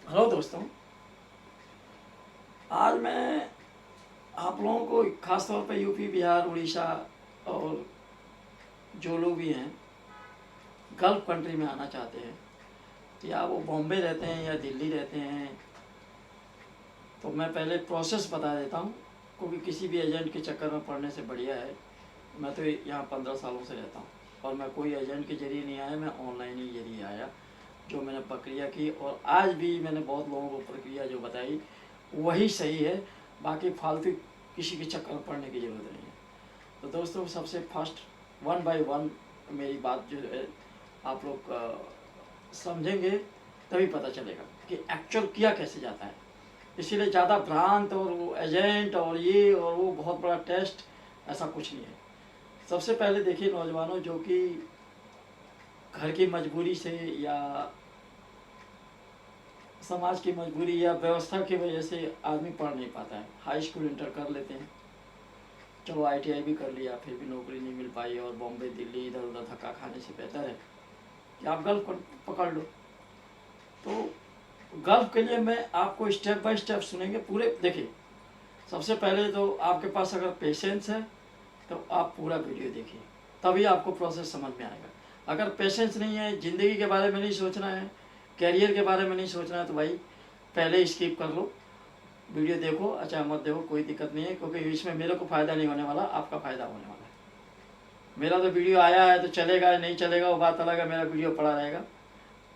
Hello दोस्तों, आज मैं आप लोगों को ख़ास तौर पे यूपी, बिहार, उड़ीसा और जो लोग भी हैं गल्फ़ कंट्री में आना चाहते हैं, या वो बॉम्बे रहते हैं या दिल्ली रहते हैं, तो मैं पहले प्रोसेस बता देता हूँ, क्योंकि किसी भी एजेंट के चक्कर में पड़ने से बढ़िया है। मैं तो यहाँ 15 सालों से रहता हूँ और मैं कोई एजेंट के ज़रिए नहीं आया, मैं ऑनलाइन ही ज़रिए आया। जो मैंने प्रक्रिया की और आज भी मैंने बहुत लोगों को प्रक्रिया जो बताई वही सही है, बाकी फालतू किसी के चक्कर में पड़ने की ज़रूरत नहीं है। तो दोस्तों, सबसे फर्स्ट वन बाय वन मेरी बात जो है आप लोग समझेंगे तभी पता चलेगा कि एक्चुअल किया कैसे जाता है। इसीलिए ज़्यादा भ्रांत और वो एजेंट और ये और वो बहुत बड़ा टेस्ट, ऐसा कुछ नहीं है। सबसे पहले देखिए नौजवानों, जो कि घर की मजबूरी से या समाज की मजबूरी या व्यवस्था की वजह से आदमी पढ़ नहीं पाता है, हाई स्कूल इंटर कर लेते हैं, चलो ITI भी कर लिया, फिर भी नौकरी नहीं मिल पाई और बॉम्बे दिल्ली इधर उधर धक्का खाने से बेहतर है कि आप गल्फ पकड़ लो। तो गल्फ के लिए मैं आपको स्टेप बाय स्टेप सुनेंगे पूरे। देखिए, सबसे पहले तो आपके पास अगर पेशेंस है तो आप पूरा वीडियो देखिए, तभी आपको प्रोसेस समझ में आएगा। अगर पेशेंस नहीं है, ज़िंदगी के बारे में नहीं सोचना है, कैरियर के बारे में नहीं सोचना है, तो भाई पहले स्किप कर लो, वीडियो देखो, अच्छा मत देखो, कोई दिक्कत नहीं है, क्योंकि इसमें मेरे को फ़ायदा नहीं होने वाला, आपका फ़ायदा होने वाला है। मेरा तो वीडियो आया है तो चलेगा नहीं चलेगा वो बात अलग है, मेरा वीडियो पड़ा रहेगा,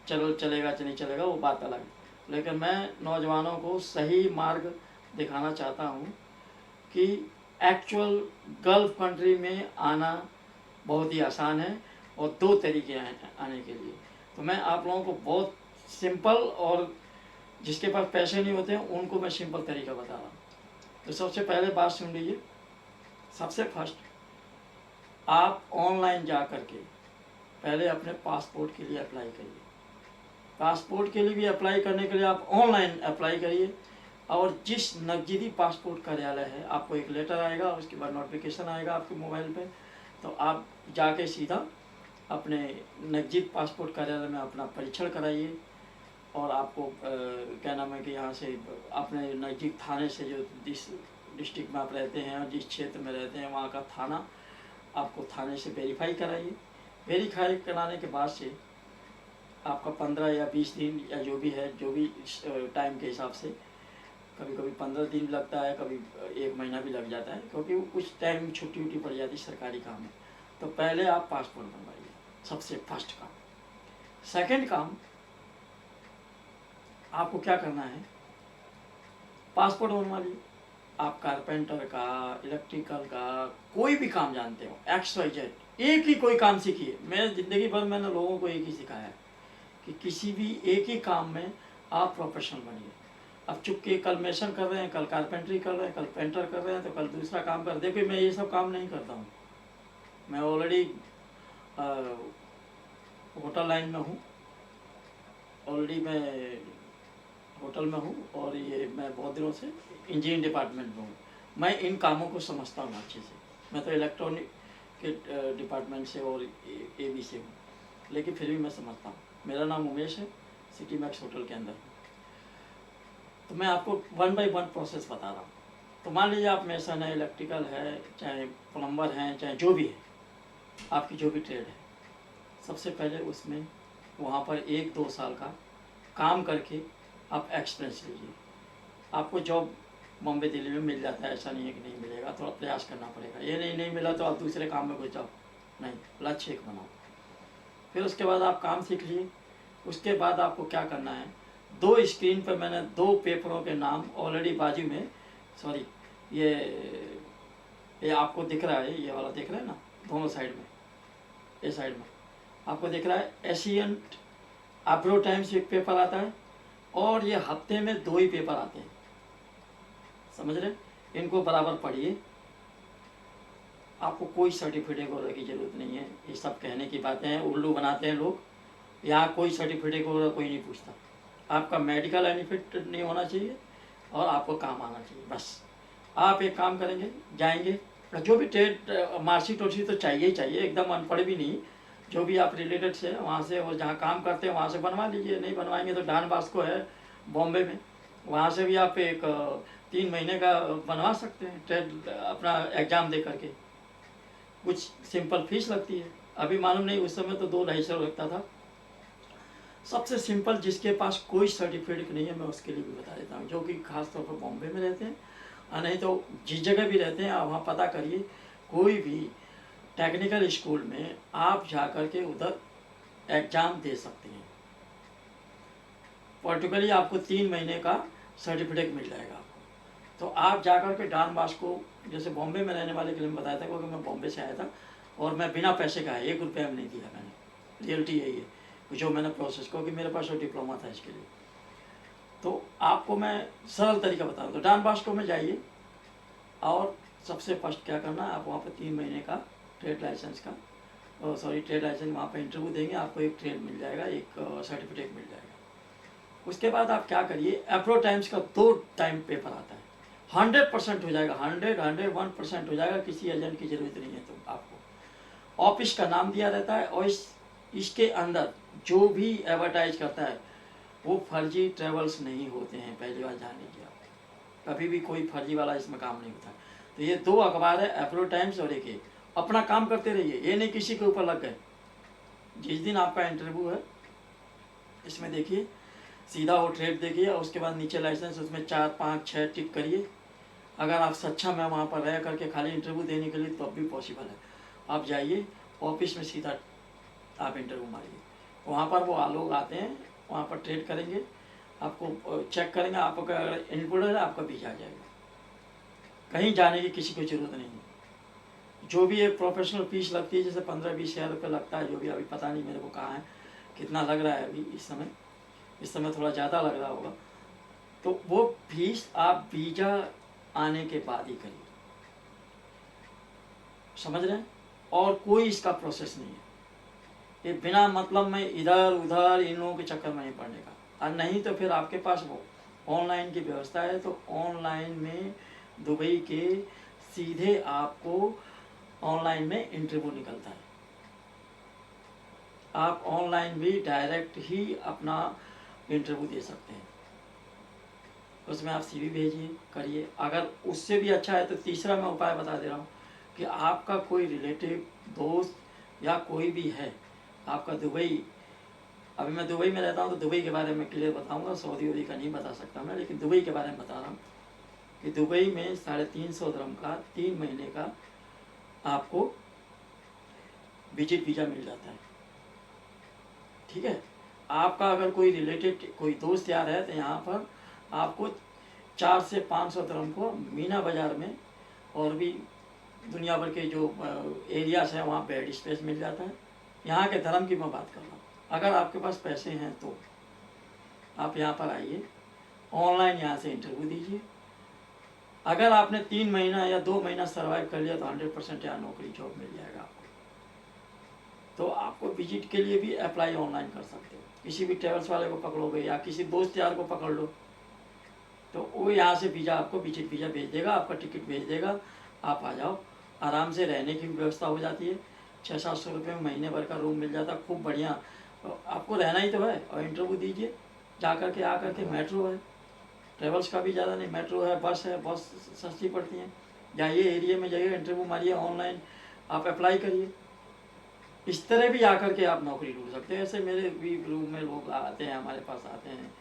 चलो चलेगा नहीं चलेगा वो बात अलग है। लेकिन मैं नौजवानों को सही मार्ग दिखाना चाहता हूँ कि एक्चुअल गल्फ़ कंट्री में आना बहुत ही आसान है और दो तरीके हैं आने के लिए। तो मैं आप लोगों को बहुत सिंपल, और जिसके पास पैसे नहीं होते हैं उनको मैं सिंपल तरीका बता रहा हूँ। तो सबसे पहले बात सुन लीजिए। सबसे फर्स्ट, आप ऑनलाइन जा कर के पहले अपने पासपोर्ट के लिए अप्लाई करिए। पासपोर्ट के लिए भी अप्लाई करने के लिए आप ऑनलाइन अप्लाई करिए, और जिस नज़दीकी पासपोर्ट कार्यालय है आपको एक लेटर आएगा, उसके बाद नोटिफिकेशन आएगा आपके मोबाइल पे, तो आप जाके सीधा अपने नज़दीक पासपोर्ट कार्यालय में अपना परीक्षण कराइए। और आपको क्या नाम है कि यहाँ से अपने नज़दीक थाने से, जो जिस डिस्ट्रिक्ट में आप रहते हैं और जिस क्षेत्र में रहते हैं वहाँ का थाना, आपको थाने से वेरीफाई कराइए। वेरीफाई कराने के बाद से आपका 15 या 20 दिन या जो भी है, जो भी टाइम के हिसाब से, कभी कभी 15 दिन लगता है, कभी 1 महीना भी लग जाता है, क्योंकि कुछ टाइम छुट्टी उट्टी पड़ जाती है सरकारी काम में। तो पहले आप पासपोर्ट बनवाइए, सबसे फर्स्ट काम। सेकंड काम, आपको क्या करना है, पासपोर्ट बनवा लीजिए। आप कारपेंटर का, इलेक्ट्रिकल का, कोई भी काम जानते हो, XYZ, एक ही कोई काम सीखिए। मैं ज़िंदगी भर मैंने लोगों को एक ही सिखाया है कि किसी भी एक ही काम में आप प्रोफेशनल बनिए। अब चुपके कल मेसन कर रहे हैं, कल कारपेंट्री कर रहे हैं, कल पेंटर कर रहे हैं, तो कल दूसरा काम कर। देखिए, मैं ये सब काम नहीं करता हूँ, मैं ऑलरेडी होटल लाइन में हूँ, ऑलरेडी मैं होटल में हूँ, और ये मैं बहुत दिनों से इंजीनियरिंग डिपार्टमेंट में हूँ। मैं इन कामों को समझता हूँ अच्छे से। मैं तो इलेक्ट्रॉनिक के डिपार्टमेंट से और AB से हूँ, लेकिन फिर भी मैं समझता हूँ। मेरा नाम उमेश है, सिटी मैक्स होटल के अंदर। तो मैं आपको वन बाय वन प्रोसेस बता रहा हूँ। तो मान लीजिए आप मेसन है, इलेक्ट्रिकल है, चाहे प्लम्बर हैं, चाहे जो भी है, आपकी जो भी ट्रेड है, सबसे पहले उसमें वहाँ पर 1-2 साल का काम करके आप एक्सपीरियंस लीजिए। आपको जॉब बॉम्बे दिल्ली में मिल जाता है, ऐसा नहीं है कि नहीं मिलेगा, थोड़ा प्रयास करना पड़ेगा। ये नहीं मिला तो आप दूसरे काम में घुस जाओ, नहीं, लक्ष्य एक बनाओ। फिर उसके बाद आप काम सीख लिए। उसके बाद आपको क्या करना है, 2 स्क्रीन पर मैंने 2 पेपरों के नाम ऑलरेडी बाजू में, सॉरी, ये आपको दिख रहा है, ये वाला दिख रहा है ना, दोनों साइड में, ये साइड में आपको दिख रहा है एशियंट अब्रो टाइम्स एक पेपर आता है, और ये हफ्ते में 2 ही पेपर आते हैं, समझ रहे। इनको बराबर पढ़िए। आपको कोई सर्टिफिकेट वगैरह की ज़रूरत नहीं है, ये सब कहने की बातें हैं, उल्लू बनाते हैं लोग। यहाँ कोई सर्टिफिकेट वगैरह कोई नहीं पूछता। आपका मेडिकल बेनिफिट नहीं होना चाहिए और आपको काम आना चाहिए, बस। आप एक काम करेंगे, जाएंगे, जो भी ट्रेड मार्कशीट वार्कशीट तो चाहिए ही चाहिए, एकदम अनपढ़ भी नहीं, जो भी आप रिलेटेड से वहाँ से, और जहाँ काम करते हैं वहाँ से बनवा लीजिए। नहीं बनवाएंगे तो डान बास्को है, बॉम्बे में। वहाँ से भी आप एक 3 महीने का बनवा सकते हैं ट्रेड, अपना एग्ज़ाम दे करके। कुछ सिंपल फीस लगती है, अभी मालूम नहीं, उस समय तो 2-250 लगता था। सबसे सिंपल, जिसके पास कोई सर्टिफिकेट नहीं है, मैं उसके लिए भी बता देता हूँ, जो कि खास तौर पर बॉम्बे में रहते हैं, और नहीं तो जिस जगह भी रहते हैं आप वहाँ पता करिए, कोई भी टेक्निकल स्कूल में आप जा कर के उधर एग्ज़ाम दे सकते हैं। पर्टिकुलरली आपको 3 महीने का सर्टिफिकेट मिल जाएगा आपको। तो आप जा कर के डॉन बॉस्को, जैसे बॉम्बे में रहने वाले के लिए मैं बताया था, क्योंकि मैं बॉम्बे से आया था और मैं बिना पैसे का 1 रुपया भी नहीं दिया मैंने, रियलिटी यही है जो मैंने प्रोसेस, क्योंकि मेरे पास वो डिप्लोमा था इसके लिए। तो आपको मैं सरल तरीका बता दूँ, तो डॉन बॉस्को में जाइए और सबसे फर्स्ट क्या करना है, आप वहाँ पर 3 महीने का ट्रेड लाइसेंस का, ट्रेड लाइसेंस, वहाँ पर इंटरव्यू देंगे, आपको एक ट्रेड मिल जाएगा, एक सर्टिफिकेट मिल जाएगा। उसके बाद आप क्या करिए, अप्रो टाइम्स का 2 टाइम पेपर आता है, 100% हो जाएगा, 101% हो जाएगा, किसी एजेंट की जरूरत नहीं है। तो आपको ऑफिस का नाम दिया रहता है, और इसके अंदर जो भी एडवर्टाइज करता है वो फर्जी ट्रेवल्स नहीं होते हैं, पहली बार जान लीजिए आप, कभी भी कोई फर्जी वाला इसमें काम नहीं होता। तो ये 2 अखबार है, अप्रो टाइम्स और एक, अपना काम करते रहिए, ये नहीं किसी के ऊपर लग गए। जिस दिन आपका इंटरव्यू है, इसमें देखिए, सीधा वो ट्रेड देखिए, और उसके बाद नीचे लाइसेंस, उसमें 4, 5, 6 टिक करिए। अगर आप सक्षम है वहाँ पर रह करके खाली इंटरव्यू देने के लिए, तो अब भी पॉसिबल है। आप जाइए ऑफिस में, सीधा आप इंटरव्यू मारिए, वहाँ पर वो लोग आते हैं, वहाँ पर ट्रेड करेंगे, आपको चेक करेंगे, आपका अगर इनपुट है आपका वीजा आ जाएगा, कहीं जाने की किसी को ज़रूरत नहीं है। जो भी एक प्रोफेशनल फीस लगती है, जैसे 15-20 हज़ार रुपये लगता है, जो भी, अभी पता नहीं मेरे को कहाँ है कितना लग रहा है अभी इस समय थोड़ा ज़्यादा लग रहा होगा। तो वो फीस आप वीज़ा आने के बाद ही करिए, समझ रहे हैं, और कोई इसका प्रोसेस नहीं है, ये बिना मतलब में इधर उधर इन लोगों के चक्कर में नहीं पड़ने का। और नहीं तो फिर आपके पास वो ऑनलाइन की व्यवस्था है, तो ऑनलाइन में दुबई के सीधे आपको ऑनलाइन में इंटरव्यू निकलता है, आप ऑनलाइन भी डायरेक्ट ही अपना इंटरव्यू दे सकते हैं। उसमें आप CV भेजिए, करिए। अगर उससे भी अच्छा है तो तीसरा मैं उपाय बता दे रहा हूँ, कि आपका कोई रिलेटिव, दोस्त या कोई भी है आपका दुबई, अभी मैं दुबई में रहता हूँ तो दुबई के बारे में क्लियर बताऊँगा, सऊदी वूदी का नहीं बता सकता मैं, लेकिन दुबई के बारे में बता रहा हूँ कि दुबई में 350 दिरहम का 3 महीने का आपको विजिट वीज़ा मिल जाता है। ठीक है, आपका अगर कोई रिलेटेड, कोई दोस्त यार है, तो यहाँ पर आपको 4 से 500 दिरहम को मीना बाज़ार में और भी दुनिया भर के जो एरियाज हैं वहाँ बेड स्पेस मिल जाता है। यहाँ के धर्म की मैं बात कर रहा हूँ, अगर आपके पास पैसे हैं तो आप यहाँ पर आइए, ऑनलाइन यहाँ से इंटरव्यू दीजिए। अगर आपने 3 महीना या 2 महीना सर्वाइव कर लिया तो 100% यहाँ नौकरी जॉब मिल जाएगा आपको। तो आपको विजिट के लिए भी अप्लाई ऑनलाइन कर सकते हो, किसी भी ट्रेवल्स वाले को पकड़ोगे या किसी दोस्त यार को पकड़ लो, तो वो यहाँ से वीज़ा, आपको विजिट वीज़ा भेज देगा, आपका टिकट भेज देगा, आप आ जाओ। आराम से रहने की भी व्यवस्था हो जाती है, 600-700 रुपये में महीने भर का रूम मिल जाता है, खूब बढ़िया। आपको रहना ही तो है, और इंटरव्यू दीजिए जा कर के, आ कर के। मेट्रो है, ट्रेवल्स का भी ज़्यादा नहीं, मेट्रो है, बस सस्ती पड़ती हैं। जाइए एरिया में जाइए, इंटरव्यू मारिए, ऑनलाइन आप अप्लाई करिए। इस तरह भी आकर के आप नौकरी ढूंढ सकते हैं। ऐसे मेरे भी रूम में लोग आते हैं, हमारे पास आते हैं,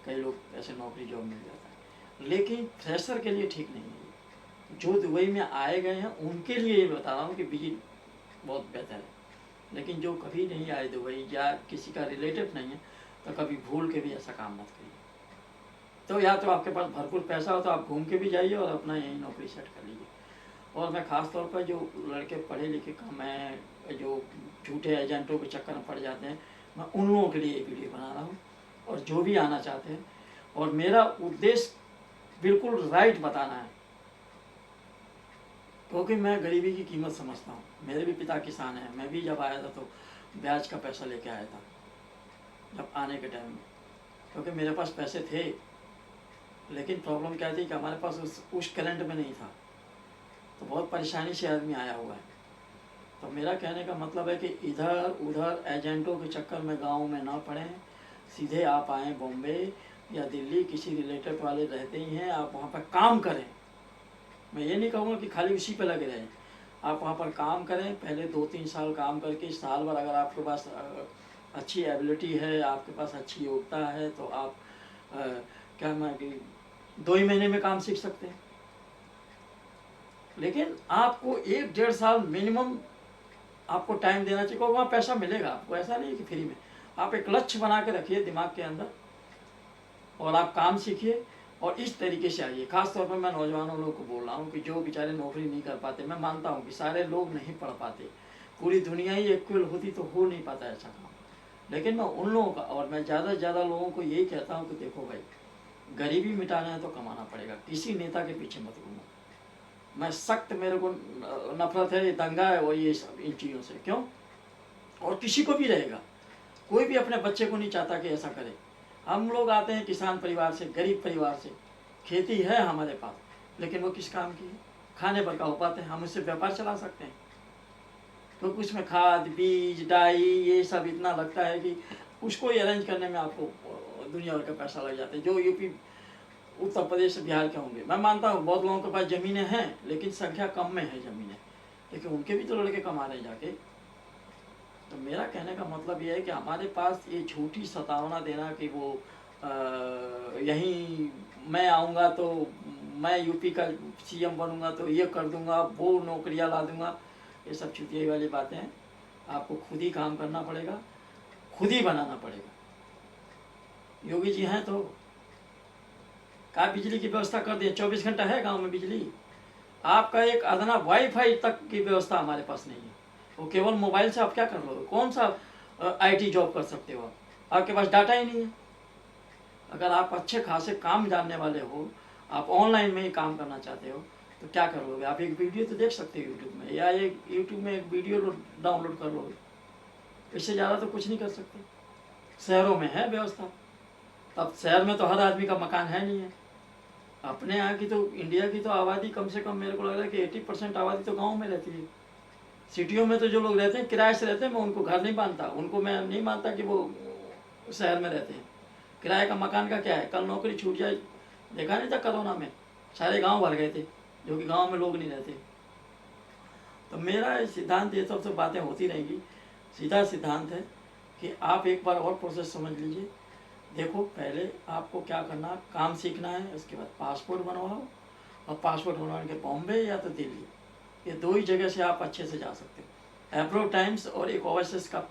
कई लोग ऐसे नौकरी जॉब मिल जाता है, लेकिन फ्रेशर के लिए ठीक नहीं है। जो दुबई में आए गए हैं उनके लिए ये बता रहा हूँ कि विजिट बहुत बेहतर है, लेकिन जो कभी नहीं आए दुबई या किसी का रिलेटिव नहीं है, तो कभी भूल के भी ऐसा काम मत करिए। तो या तो आपके पास भरपूर पैसा हो तो आप घूम के भी जाइए और अपना यही नौकरी सेट कर लीजिए। और मैं ख़ास तौर पर जो लड़के पढ़े लिखे कम हैं, जो झूठे एजेंटों के चक्कर में पड़ जाते हैं, मैं उन लोगों के लिए ये वीडियो बना रहा हूँ। और जो भी आना चाहते हैं, और मेरा उद्देश्य बिल्कुल राइट बताना है, क्योंकि मैं गरीबी की कीमत समझता हूँ। मेरे भी पिता किसान हैं, मैं भी जब आया था तो ब्याज का पैसा लेके आया था जब आने के टाइम में, क्योंकि मेरे पास पैसे थे, लेकिन प्रॉब्लम क्या थी कि हमारे पास उस करंट में नहीं था, तो बहुत परेशानी से आदमी आया हुआ है। तो मेरा कहने का मतलब है कि इधर उधर एजेंटों के चक्कर में गाँव में ना पड़ें, सीधे आप आएँ बॉम्बे, या दिल्ली किसी रिलेटेड वाले रहते ही हैं, आप वहाँ पर काम करें। मैं ये नहीं कहूँगा कि खाली उसी पे लगे रहें, आप वहाँ पर काम करें। पहले 2-3 साल काम करके साल भर अगर आपके पास अच्छी एबिलिटी है, आपके पास अच्छी योग्यता है, तो आप क्या मैं कि 2 ही महीने में काम सीख सकते हैं। लेकिन आपको 1-1.5 साल मिनिमम आपको टाइम देना चाहिए, क्योंकि वहाँ पैसा मिलेगा आपको, ऐसा नहीं कि फ्री में। आप एक लक्ष्य बना के रखिए दिमाग के अंदर और आप काम सीखिए और इस तरीके से आइए। खास तौर पर मैं नौजवानों लोग को बोल रहा हूँ कि जो बेचारे नौकरी नहीं कर पाते, मैं मानता हूँ कि सारे लोग नहीं पढ़ पाते, पूरी दुनिया ही इक्वल होती तो हो नहीं पाता ऐसा काम। लेकिन मैं उन लोगों का और मैं ज़्यादा से ज़्यादा लोगों को यही कहता हूँ कि देखो भाई, गरीबी मिटाना है तो कमाना पड़ेगा, किसी नेता के पीछे मत घूमो। मैं सख्त, मेरे को नफरत है, ये दंगा है वो ये सब इन चीज़ों से। क्यों? और किसी को भी रहेगा, कोई भी अपने बच्चे को नहीं चाहता कि ऐसा करे। हम लोग आते हैं किसान परिवार से, गरीब परिवार से, खेती है हमारे पास, लेकिन वो किस काम की है? खाने पर का हो पाते हैं, हम उससे व्यापार चला सकते हैं। तो उसमें खाद, बीज, डाई ये सब इतना लगता है कि उसको अरेंज करने में आपको दुनिया भर का पैसा लग जाता है। जो यूपी, उत्तर प्रदेश, बिहार के होंगे, मैं मानता हूँ बहुत लोगों के पास ज़मीनें हैं, लेकिन संख्या कम में है ज़मीनें, लेकिन उनके भी तो लड़के कमा रहे जाके। तो मेरा कहने का मतलब ये है कि हमारे पास ये झूठी सतावना देना कि वो यहीं मैं आऊँगा तो मैं यूपी का सीएम बनूंगा तो ये कर दूंगा, वो नौकरियाँ ला दूंगा, ये सब चुतियाई वाली बातें हैं। आपको खुद ही काम करना पड़ेगा, खुद ही बनाना पड़ेगा। योगी जी हैं तो क्या बिजली की व्यवस्था कर दिए, 24 घंटा है गांव में बिजली। आपका एक अदना वाईफाई तक की व्यवस्था हमारे पास नहीं है। वो केवल मोबाइल से आप क्या कर लोगे? कौन सा आईटी जॉब कर सकते हो? आपके पास डाटा ही नहीं है। अगर आप अच्छे खासे काम जानने वाले हो, आप ऑनलाइन में ही काम करना चाहते हो, तो क्या कर लोगे? आप एक वीडियो तो देख सकते हो यूट्यूब में, या एक यूट्यूब में एक वीडियो डाउनलोड कर लोगे, इससे ज़्यादा तो कुछ नहीं कर सकते। शहरों में है व्यवस्था, अब शहर में तो हर आदमी का मकान है नहीं है। अपने यहाँ की तो, इंडिया की तो आबादी कम से कम मेरे को लग रहा है कि 80% आबादी तो गाँव में रहती है। सिटियों में तो जो लोग रहते हैं किराए से रहते हैं, मैं उनको घर नहीं मानता, उनको मैं नहीं मानता कि वो शहर में रहते हैं। किराए का मकान का क्या है? कल नौकरी छूट जाए, देखा नहीं था कोरोना में सारे गांव भर गए थे, जो कि गांव में लोग नहीं रहते। तो मेरा सिद्धांत, ये सब बातें होती रहेंगी, सीधा सिद्धांत है कि आप एक बार और प्रोसेस समझ लीजिए। देखो, पहले आपको क्या करना, काम सीखना है, उसके बाद पासपोर्ट बनवाओ, और पासपोर्ट बनवाने के बॉम्बे या तो दिल्ली, ये 2 ही जगह से आप अच्छे से जा सकते हो। एप्रो टाइम्स और एक ओवरसीज का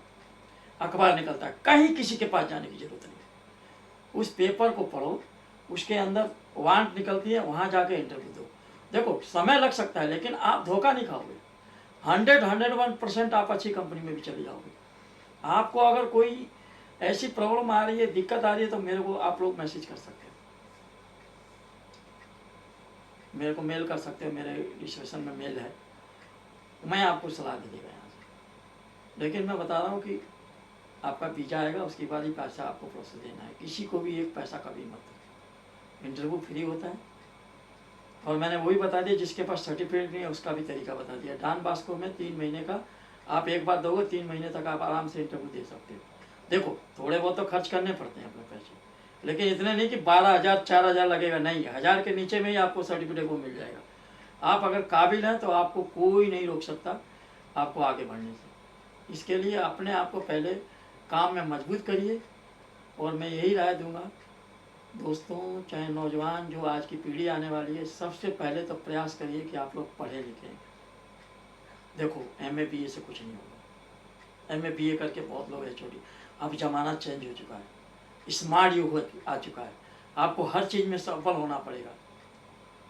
अखबार निकलता है, कहीं किसी के पास जाने की जरूरत नहीं। उस पेपर को पढ़ो, उसके अंदर वांट निकलती है, वहाँ जाके इंटरव्यू दो। देखो, समय लग सकता है, लेकिन आप धोखा नहीं खाओगे। 101% आप अच्छी कंपनी में भी चले जाओगे। आपको अगर कोई ऐसी प्रॉब्लम आ रही है, दिक्कत आ रही है, तो मेरे को आप लोग मैसेज कर सकते हो, मेरे को मेल कर सकते हो, मेरे डिस्क्रिप्शन में मेल है, मैं आपको सलाह दे देगा यहाँ से। लेकिन मैं बता रहा हूँ कि आपका वीजा आएगा, उसके बाद ही पैसा आपको प्रोसेस देना है। किसी को भी एक पैसा कभी मत दो। इंटरव्यू फ्री होता है, और मैंने वही बता दिया, जिसके पास सर्टिफिकेट नहीं है उसका भी तरीका बता दिया। डॉन बॉस्को में 3 महीने का आप एक बार दोगे, 3 महीने तक आप आराम से इंटरव्यू दे सकते हो। देखो, थोड़े बहुत तो खर्च करने पड़ते हैं अपने पैसे, लेकिन इतने नहीं कि 12,000 4,000 लगेगा, नहीं, 1,000 के नीचे में ही आपको सर्टिफिकेट वो मिल जाएगा। आप अगर काबिल हैं तो आपको कोई नहीं रोक सकता आपको आगे बढ़ने से। इसके लिए अपने आप को पहले काम में मजबूत करिए। और मैं यही राय दूंगा दोस्तों, चाहे नौजवान, जो आज की पीढ़ी आने वाली है, सबसे पहले तो प्रयास करिए कि आप लोग पढ़े लिखें। देखो, MA BA से कुछ नहीं होगा। MA BA करके बहुत लोग HOD, अब ज़माना चेंज हो चुका है, स्मार्ट युग आ चुका है, आपको हर चीज़ में सफल होना पड़ेगा।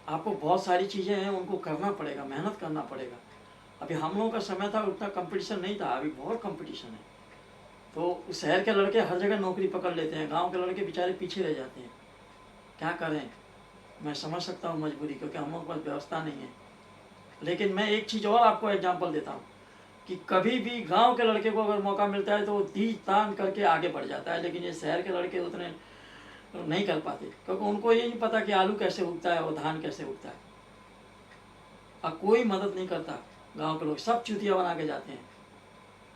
आपको बहुत सारी चीज़ें हैं, उनको करना पड़ेगा, मेहनत करना पड़ेगा। अभी हम लोगों का समय था, उतना कंपटीशन नहीं था, अभी बहुत कंपटीशन है। तो शहर के लड़के हर जगह नौकरी पकड़ लेते हैं, गांव के लड़के बेचारे पीछे रह जाते हैं। क्या करें? मैं समझ सकता हूँ मजबूरी, क्योंकि हम लोग के पास व्यवस्था नहीं है। लेकिन मैं एक चीज़ और आपको एग्जांपल देता हूँ कि कभी भी गांव के लड़के को अगर मौका मिलता है तो वो दी तान करके आगे बढ़ जाता है, लेकिन ये शहर के लड़के उतने नहीं कर पाते, क्योंकि उनको ये नहीं पता कि आलू कैसे उगता है और धान कैसे उगता है। अब कोई मदद नहीं करता, गाँव के लोग सब चूतिया बना के जाते हैं।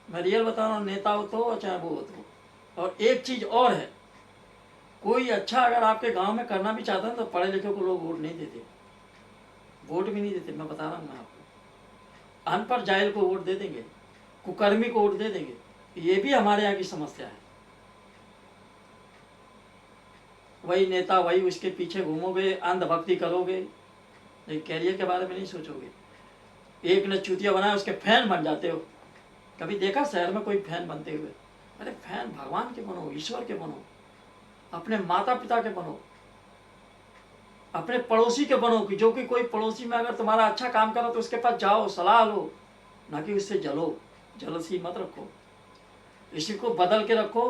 मैं रियल बता रहा हूँ, नेता हो तो चाहे वो हो तो। और एक चीज़ और है, कोई अच्छा अगर आपके गांव में करना भी चाहता है तो पढ़े लिखे को लोग वोट नहीं देते, वोट भी नहीं देते। मैं बता रहा हूँ मैं आपको, अनपढ़ जाहिल को वोट दे देंगे, कुकर्मी को वोट दे देंगे। ये भी हमारे यहाँ की समस्या है। वही नेता, वही उसके पीछे घूमोगे, अंधभक्ति करोगे, लेकिन कैरियर के बारे में नहीं सोचोगे। एक ने चूतिया बनाया, उसके फैन बन जाते हो। कभी देखा शहर में कोई फैन बनते हुए? अरे फैन भगवान के बनो, ईश्वर के बनो, अपने माता पिता के बनो, अपने पड़ोसी के बनो, कि जो कि कोई पड़ोसी में अगर तुम्हारा अच्छा काम करो तो उसके पास जाओ, सलाह लो, ना कि उससे जलो। जलसी मत रखो, इसी को बदल के रखो।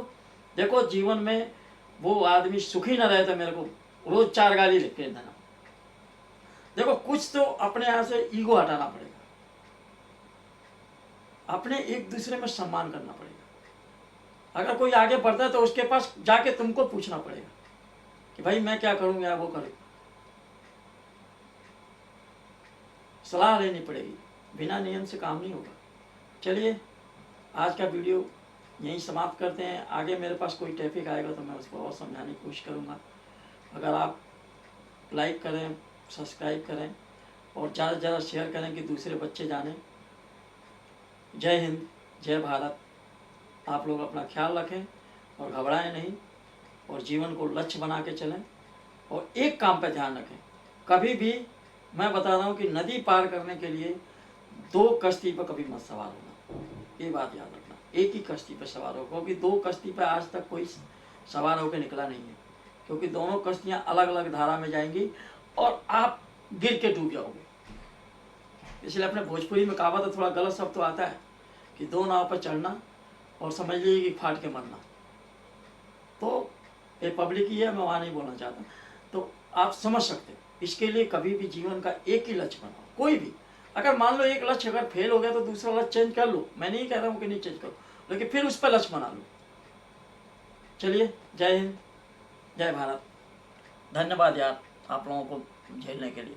देखो जीवन में वो आदमी सुखी ना रहे तो मेरे को रोज 4 गाली लिख के देना। देखो कुछ तो अपने यहाँ से ईगो हटाना पड़ेगा, अपने एक दूसरे में सम्मान करना पड़ेगा। अगर कोई आगे बढ़ता है तो उसके पास जाके तुमको पूछना पड़ेगा कि भाई मैं क्या करूँ या वो करूँ, सलाह लेनी पड़ेगी। बिना नियम से काम नहीं होगा। चलिए आज का वीडियो यहीं समाप्त करते हैं। आगे मेरे पास कोई टॉपिक आएगा तो मैं उसको और समझाने की कोशिश करूँगा। अगर आप लाइक करें, सब्सक्राइब करें और ज़्यादा से ज़्यादा शेयर करें कि दूसरे बच्चे जानें। जय हिंद, जय भारत। आप लोग अपना ख्याल रखें और घबराएं नहीं, और जीवन को लक्ष्य बना के चलें, और एक काम पर ध्यान रखें। कभी भी मैं बता रहा हूँ कि नदी पार करने के लिए 2 कश्ती पर कभी मत सवार होना, ये बात याद रखना। एक ही कश्ती पर सवार हो, क्योंकि 2 कश्ती पर आज तक कोई सवार होकर निकला नहीं है, क्योंकि दोनों कश्तियाँ अलग अलग धारा में जाएंगी और आप गिर के डूब जाओगे। इसलिए अपने भोजपुरी में कहावत है, थोड़ा गलत शब्द तो आता है कि 2 नाव पर चढ़ना और समझ लीजिए कि फाट के मरना। तो ये पब्लिक ही है, मैं वहाँ नहीं बोलना चाहता, तो आप समझ सकते हो। इसके लिए कभी भी जीवन का एक ही लक्ष्य बनाओ। कोई भी अगर मान लो एक लक्ष्य अगर फेल हो गया तो दूसरा लक्ष्य चेंज कर लो। मैं नहीं कह रहा हूँ कि नहीं चेंज करो, लेकिन फिर उस पर लक्ष्य बना लो। चलिए, जय हिंद, जय भारत। धन्यवाद यार आप लोगों को झेलने के लिए।